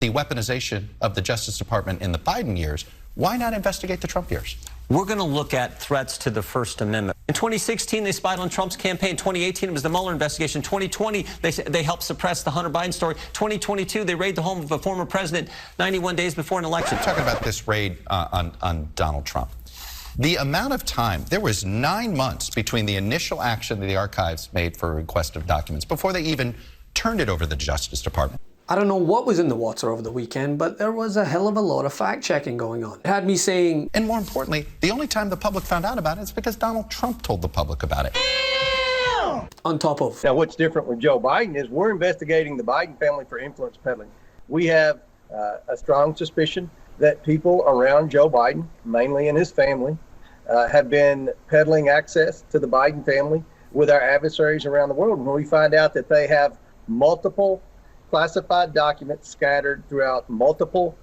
the weaponization of the Justice Department in the Biden years, why not investigate the Trump years? We're going to look at threats to the First Amendment. In 2016, they spied on Trump's campaign. 2018, it was the Mueller investigation. 2020, they helped suppress the Hunter Biden story. 2022, they raided the home of a former president 91 days before an election. We're talking about this raid on Donald Trump. The amount of time, there was 9 months between the initial action that the archives made for a request of documents before they even turned it over to the Justice Department. I don't know what was in the water over the weekend, but there was a hell of a lot of fact-checking going on. It had me saying... And more importantly, the only time the public found out about it is because Donald Trump told the public about it. On top of... Now, what's different with Joe Biden is we're investigating the Biden family for influence peddling. We have a strong suspicion that people around Joe Biden, mainly in his family, have been peddling access to the Biden family with our adversaries around the world. When we find out that they have multiple classified documents scattered throughout multiple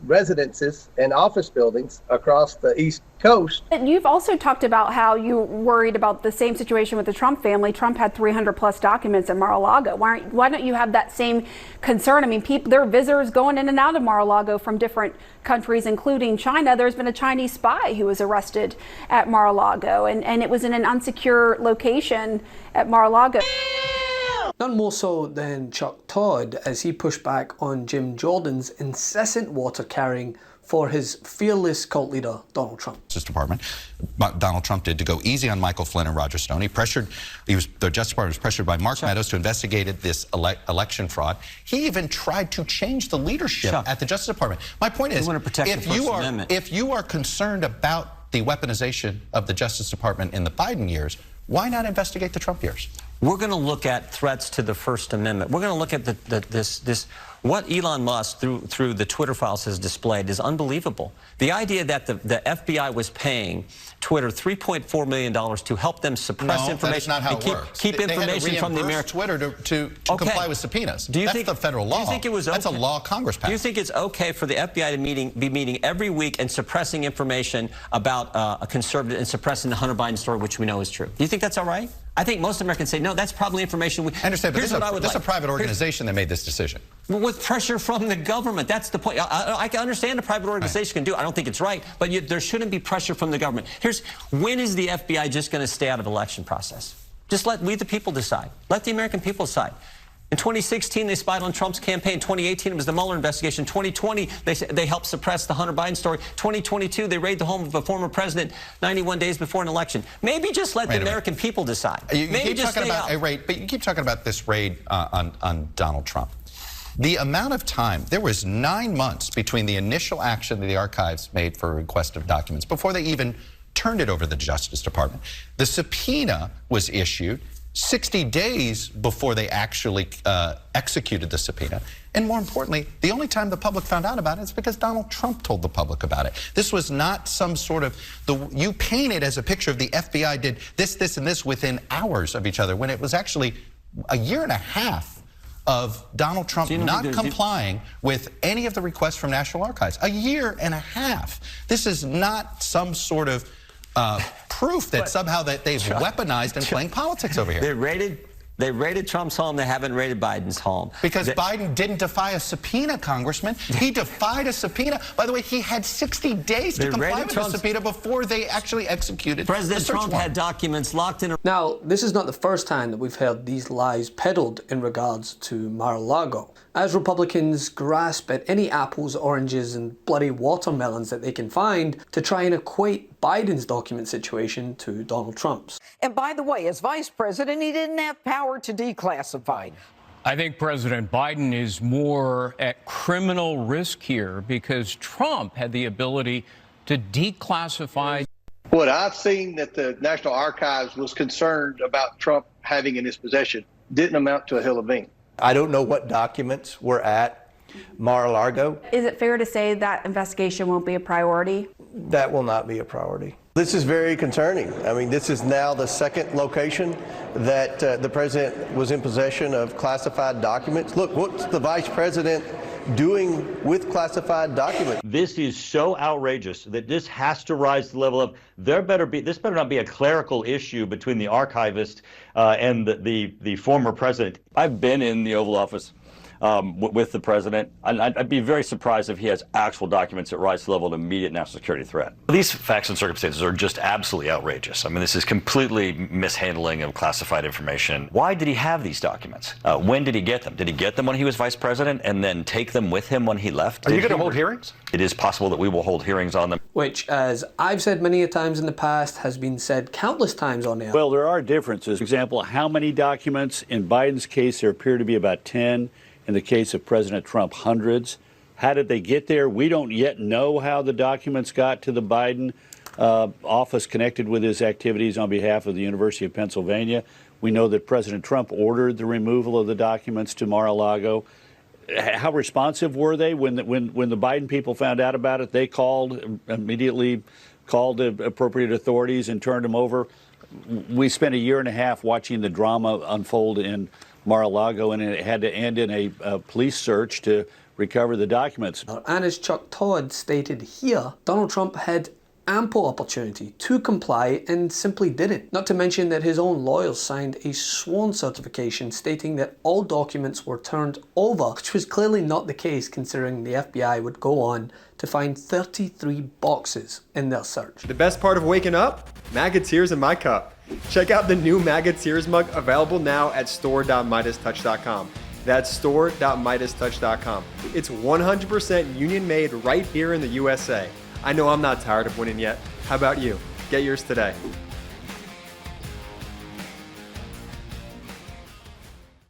residences and office buildings across the East Coast. And you've also talked about how you worried about the same situation with the Trump family. Trump had 300 plus documents at Mar-a-Lago. Why don't you have that same concern? I mean, there are visitors going in and out of Mar-a-Lago from different countries, including China. There's been a Chinese spy who was arrested at Mar-a-Lago, and it was in an unsecure location at Mar-a-Lago. None more so than Chuck Todd as he pushed back on Jim Jordan's incessant water carrying for his fearless cult leader, Donald Trump. Justice Department, Donald Trump did to go easy on Michael Flynn and Roger Stone. The Justice Department was pressured by Mark Meadows to investigate this election fraud. He even tried to change the leadership at the Justice Department. My point is, if you are concerned about the weaponization of the Justice Department in the Biden years, why not investigate the Trump years? We're going to look at threats to the First Amendment. We're going to look at what Elon Musk through the Twitter files has displayed is unbelievable. The idea that the FBI was paying Twitter $3.4 million to help them suppress information and keep information from the American Twitter to comply with subpoenas. That's the federal law. Do you think it was okay? That's a law Congress passed. Do you think it's okay for the FBI to be meeting every week and suppressing information about a conservative and suppressing the Hunter Biden story, which we know is true? Do you think that's all right? I think most Americans say, no, that's probably information we... I understand, but this is a private organization that made this decision. With pressure from the government. That's the point. I can understand a private organization can do it. I don't think it's right, but there shouldn't be pressure from the government. When is the FBI just going to stay out of election process? Just let we the people decide. Let the American people decide. In 2016, they spied on Trump's campaign. 2018, it was the Mueller investigation. 2020, they helped suppress the Hunter Biden story. 2022, they raided the home of a former president 91 days before an election. Maybe just let the American people decide. Maybe just stay out. But you keep talking about this raid on Donald Trump. The amount of time, there was 9 months between the initial action that the archives made for a request of documents before they even turned it over to the Justice Department. The subpoena was issued 60 days before they actually executed the subpoena. And more importantly, the only time the public found out about it is because Donald Trump told the public about it. This was not some sort of, you paint it as a picture of the FBI did this, this, and this within hours of each other, when it was actually a year and a half of Donald Trump not complying with any of the requests from National Archives. A year and a half. This is not some sort of proof that somehow that they've weaponized and playing politics over here. They raided Trump's home. They haven't raided Biden's home. Because Biden didn't defy a subpoena, Congressman. He defied a subpoena. By the way, he had 60 days to comply with the subpoena before they actually executed President Trump had documents locked in. Now, this is not the first time that we've heard these lies peddled in regards to Mar-a-Lago. As Republicans grasp at any apples, oranges, and bloody watermelons that they can find to try and equate Biden's document situation to Donald Trump's. And by the way, as vice president, he didn't have power to declassify. I think President Biden is more at criminal risk here because Trump had the ability to declassify. What I've seen that the National Archives was concerned about Trump having in his possession didn't amount to a hill of beans. I don't know what documents were at Mar-a-Lago. Is it fair to say that investigation won't be a priority? That will not be a priority. This is very concerning. I mean, this is now the second location that the president was in possession of classified documents. Look, what's the vice president doing with classified documents? This is so outrageous that this has to rise to the level of this better not be a clerical issue between the archivist and the former president. I've been in the Oval Office with the president. I'd be very surprised if he has actual documents that rise to the level of immediate national security threat. These facts and circumstances are just absolutely outrageous. I mean, this is completely mishandling of classified information. Why did he have these documents? When did he get them? Did he get them when he was vice president and then take them with him when he left? Are you going to hold hearings? It is possible that we will hold hearings on them. Which, as I've said many a times in the past, has been said countless times on air. Well, there are differences. For example, how many documents? In Biden's case, there appear to be about 10. In the case of President Trump, hundreds. How did they get there? We don't yet know how the documents got to the Biden office connected with his activities on behalf of the University of Pennsylvania. We know that President Trump ordered the removal of the documents to Mar-a-Lago. How responsive were they when the Biden people found out about it? They immediately called the appropriate authorities and turned them over. We spent a year and a half watching the drama unfold in Mar-a-Lago, and it had to end in a police search to recover the documents. And as Chuck Todd stated here, Donald Trump had ample opportunity to comply and simply didn't. Not to mention that his own lawyers signed a sworn certification stating that all documents were turned over, which was clearly not the case considering the FBI would go on to find 33 boxes in their search. The best part of waking up? MAGA tears in my cup. Check out the new MAGA tears mug available now at store.MeidasTouch.com. That's store.MeidasTouch.com. It's 100% union made right here in the USA. I know I'm not tired of winning yet. How about you? Get yours today.